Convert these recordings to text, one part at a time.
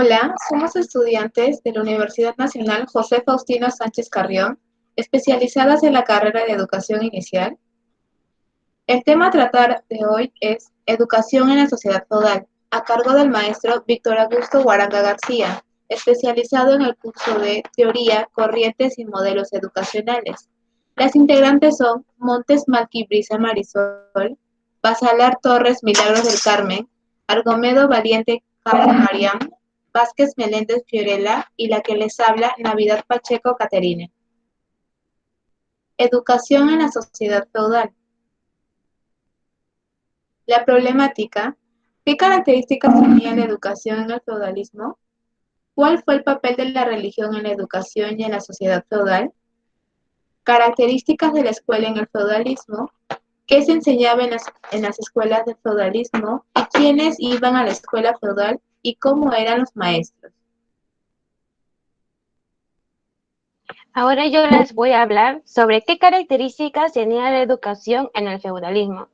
Hola, somos estudiantes de la Universidad Nacional José Faustino Sánchez Carrión, especializadas en la carrera de Educación Inicial. El tema a tratar de hoy es Educación en la sociedad feudal, a cargo del maestro Víctor Augusto Guaranga García, especializado en el curso de Teoría, Corrientes y Modelos Educacionales. Las integrantes son Montes Malqui Brisa Marisol, Basalar Torres Milagros del Carmen, Argomedo Valiente Carlos Mariam, Vázquez Meléndez Fiorella y la que les habla Navidad Pacheco Caterine. Educación en la sociedad feudal. La problemática: ¿qué características tenía la educación en el feudalismo? ¿Cuál fue el papel de la religión en la educación y en la sociedad feudal? Características de la escuela en el feudalismo. ¿Qué se enseñaba en las escuelas del feudalismo? ¿Y quiénes iban a la escuela feudal? ¿Y cómo eran los maestros? Ahora yo les voy a hablar sobre qué características tenía la educación en el feudalismo.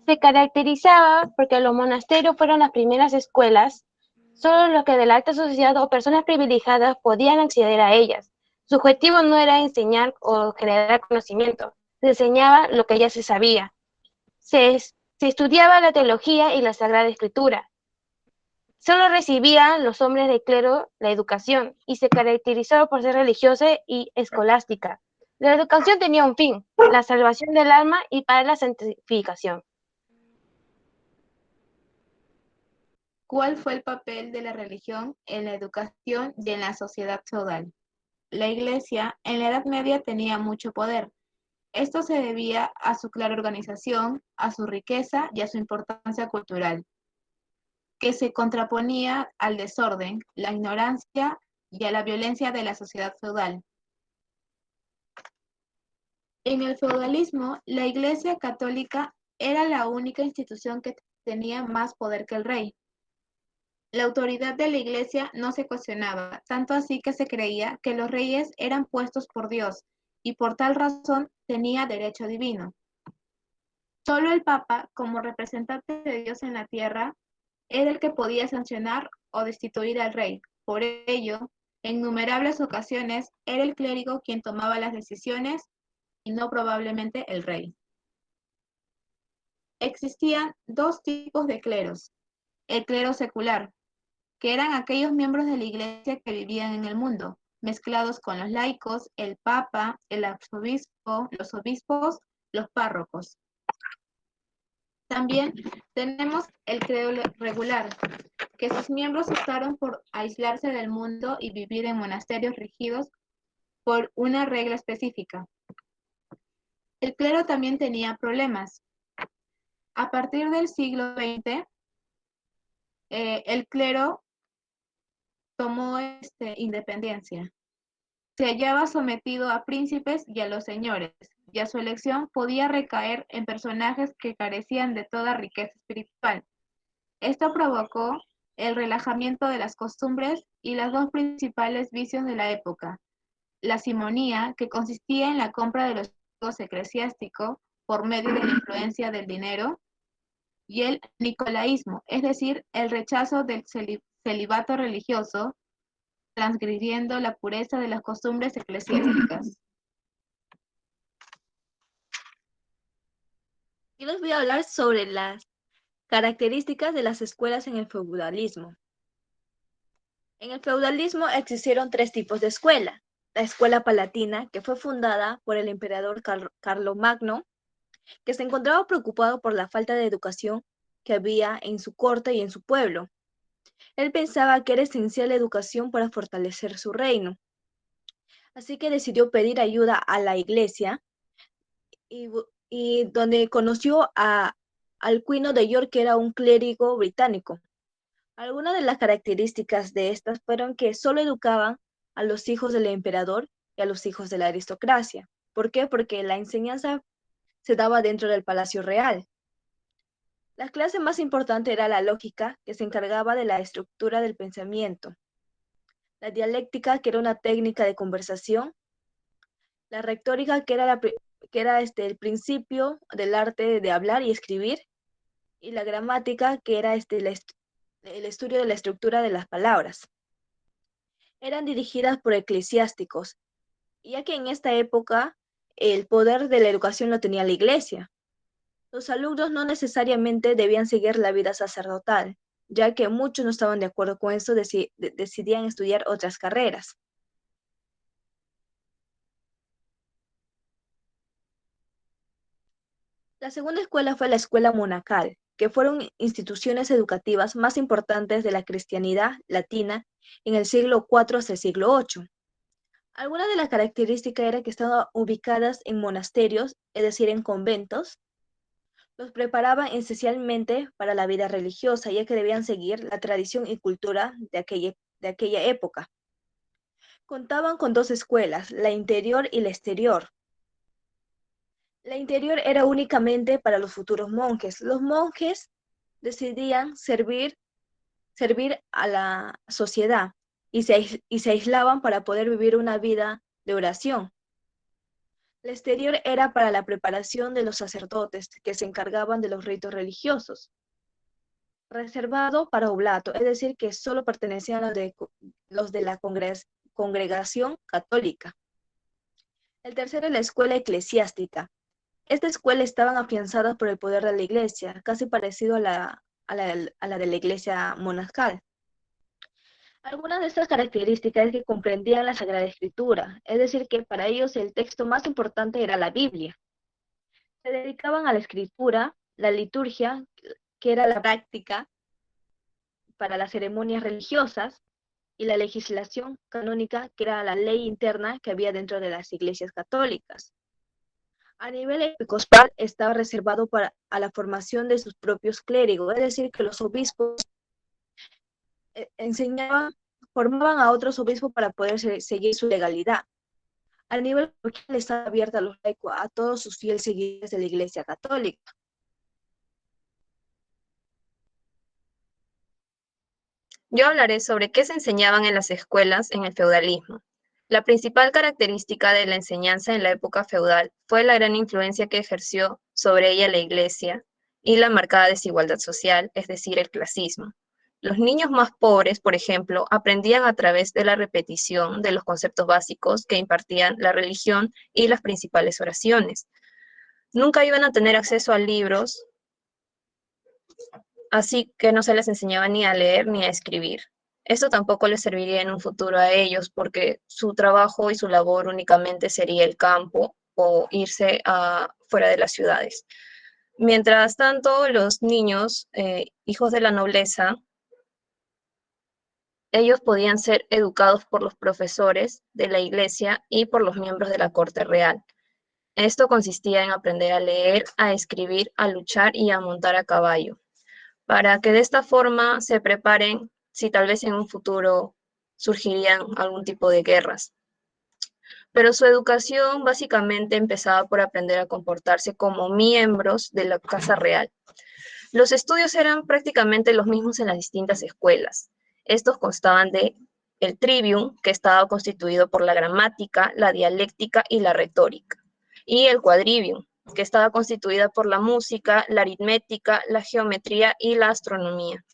Se caracterizaba porque los monasterios fueron las primeras escuelas, solo los que de la alta sociedad o personas privilegiadas podían acceder a ellas. Su objetivo no era enseñar o generar conocimiento, se enseñaba lo que ya se sabía. Se estudiaba la teología y la Sagrada Escritura. Solo recibían los hombres de clero la educación y se caracterizaba por ser religiosa y escolástica. La educación tenía un fin, la salvación del alma y para la santificación. ¿Cuál fue el papel de la religión en la educación y en la sociedad feudal? La Iglesia en la Edad Media tenía mucho poder. Esto se debía a su clara organización, a su riqueza y a su importancia cultural, que se contraponía al desorden, la ignorancia y a la violencia de la sociedad feudal. En el feudalismo, la Iglesia católica era la única institución que tenía más poder que el rey. La autoridad de la Iglesia no se cuestionaba, tanto así que se creía que los reyes eran puestos por Dios y por tal razón tenía derecho divino. Solo el Papa, como representante de Dios en la tierra, era el que podía sancionar o destituir al rey. Por ello, en innumerables ocasiones era el clérigo quien tomaba las decisiones y no probablemente el rey. Existían dos tipos de cleros: el clero secular, que eran aquellos miembros de la Iglesia que vivían en el mundo, mezclados con los laicos, el Papa, el arzobispo, los obispos, los párrocos. También tenemos el clero regular, que sus miembros optaron por aislarse del mundo y vivir en monasterios regidos por una regla específica. El clero también tenía problemas. A partir del siglo XX, el clero tomó independencia. Se hallaba sometido a príncipes y a los señores, y a su elección podía recaer en personajes que carecían de toda riqueza espiritual. Esto provocó el relajamiento de las costumbres y los dos principales vicios de la época: la simonía, que consistía en la compra de los cargos eclesiásticos por medio de la influencia del dinero, y el nicolaísmo, es decir, el rechazo del celibato religioso, transgrediendo la pureza de las costumbres eclesiásticas. Yo les voy a hablar sobre las características de las escuelas en el feudalismo. En el feudalismo existieron tres tipos de escuela. La escuela palatina, que fue fundada por el emperador Carlomagno, que se encontraba preocupado por la falta de educación que había en su corte y en su pueblo. Él pensaba que era esencial la educación para fortalecer su reino. Así que decidió pedir ayuda a la iglesia y donde conoció a Alcuino de York, que era un clérigo británico. Algunas de las características de estas fueron que solo educaban a los hijos del emperador y a los hijos de la aristocracia. ¿Por qué? Porque la enseñanza se daba dentro del palacio real. La clase más importante era la lógica, que se encargaba de la estructura del pensamiento. La dialéctica, que era una técnica de conversación. La retórica, que era el principio del arte de hablar y escribir. Y la gramática, que era el estudio de la estructura de las palabras. Eran dirigidas por eclesiásticos, ya que en esta época el poder de la educación lo tenía la iglesia. Los alumnos no necesariamente debían seguir la vida sacerdotal, ya que muchos no estaban de acuerdo con eso, decidían estudiar otras carreras. La segunda escuela fue la escuela monacal, que fueron instituciones educativas más importantes de la cristianidad latina en el siglo IV hasta el siglo VIII. Algunas de las características era que estaban ubicadas en monasterios, es decir, en conventos. Los preparaban esencialmente para la vida religiosa, ya que debían seguir la tradición y cultura de aquella época. Contaban con dos escuelas, la interior y la exterior. La interior era únicamente para los futuros monjes. Los monjes decidían servir a la sociedad y se aislaban para poder vivir una vida de oración. La exterior era para la preparación de los sacerdotes que se encargaban de los ritos religiosos, reservado para oblato, es decir, que solo pertenecían a los de la congregación católica. El tercero es la escuela eclesiástica. Esta escuela estaban afianzadas por el poder de la iglesia, casi parecido a la de la iglesia monacal. Algunas de estas características es que comprendían la Sagrada Escritura, es decir, que para ellos el texto más importante era la Biblia. Se dedicaban a la escritura, la liturgia, que era la práctica para las ceremonias religiosas, y la legislación canónica, que era la ley interna que había dentro de las iglesias católicas. A nivel episcopal estaba reservado a la formación de sus propios clérigos, es decir, que los obispos formaban a otros obispos para poder seguir su legalidad. A nivel parroquial estaba abierta a los laicos, a todos sus fieles seguidores de la Iglesia Católica. Yo hablaré sobre qué se enseñaban en las escuelas en el feudalismo. La principal característica de la enseñanza en la época feudal fue la gran influencia que ejerció sobre ella la Iglesia y la marcada desigualdad social, es decir, el clasismo. Los niños más pobres, por ejemplo, aprendían a través de la repetición de los conceptos básicos que impartían la religión y las principales oraciones. Nunca iban a tener acceso a libros, así que no se les enseñaba ni a leer ni a escribir. Esto tampoco les serviría en un futuro a ellos porque su trabajo y su labor únicamente sería el campo o irse fuera de las ciudades. Mientras tanto, los niños, hijos de la nobleza, ellos podían ser educados por los profesores de la iglesia y por los miembros de la corte real. Esto consistía en aprender a leer, a escribir, a luchar y a montar a caballo, para que de esta forma se preparen si tal vez en un futuro surgirían algún tipo de guerras. Pero su educación básicamente empezaba por aprender a comportarse como miembros de la casa real. Los estudios eran prácticamente los mismos en las distintas escuelas. Estos constaban de el trivium, que estaba constituido por la gramática, la dialéctica y la retórica, y el quadrivium, que estaba constituida por la música, la aritmética, la geometría y la astronomía.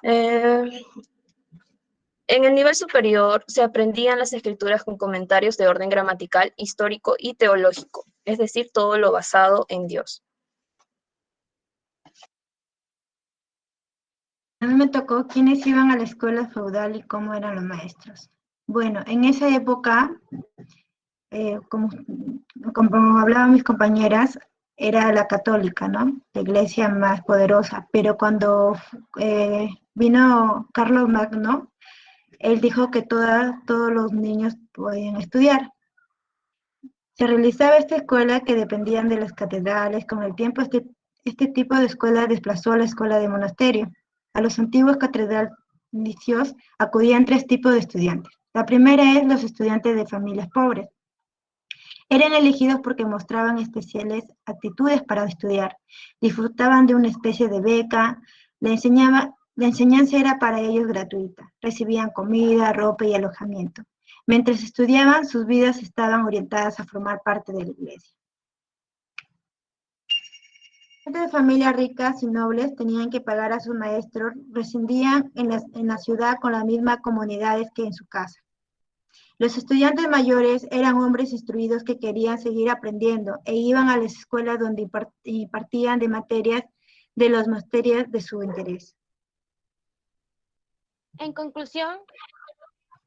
En el nivel superior se aprendían las escrituras con comentarios de orden gramatical, histórico y teológico, es decir, todo lo basado en Dios. A mí me tocó quiénes iban a la escuela feudal y cómo eran los maestros. Bueno, en esa época, como hablaban mis compañeras, era la católica, ¿no? La iglesia más poderosa. Pero cuando vino Carlos Magno, él dijo que todos los niños podían estudiar. Se realizaba esta escuela que dependían de las catedrales. Con el tiempo, este tipo de escuela desplazó a la escuela de monasterio. A los antiguos catedralicios acudían tres tipos de estudiantes. La primera es los estudiantes de familias pobres. Eran elegidos porque mostraban especiales aptitudes para estudiar, disfrutaban de una especie de beca, la enseñanza era para ellos gratuita, recibían comida, ropa y alojamiento. Mientras estudiaban, sus vidas estaban orientadas a formar parte de la iglesia. de familias ricas y nobles tenían que pagar a sus maestros, residían en la ciudad con las mismas comunidades que en su casa. Los estudiantes mayores eran hombres instruidos que querían seguir aprendiendo e iban a las escuelas donde impartían de materias de las materias de su interés. En conclusión,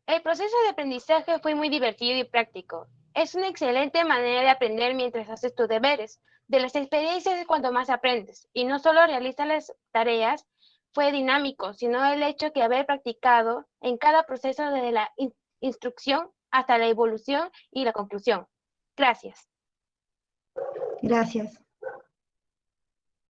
el proceso de aprendizaje fue muy divertido y práctico. Es una excelente manera de aprender mientras haces tus deberes. De las experiencias es cuando más aprendes. Y no solo realizar las tareas fue dinámico, sino el hecho que haber practicado en cada proceso desde la instrucción hasta la evolución y la conclusión. Gracias. Gracias.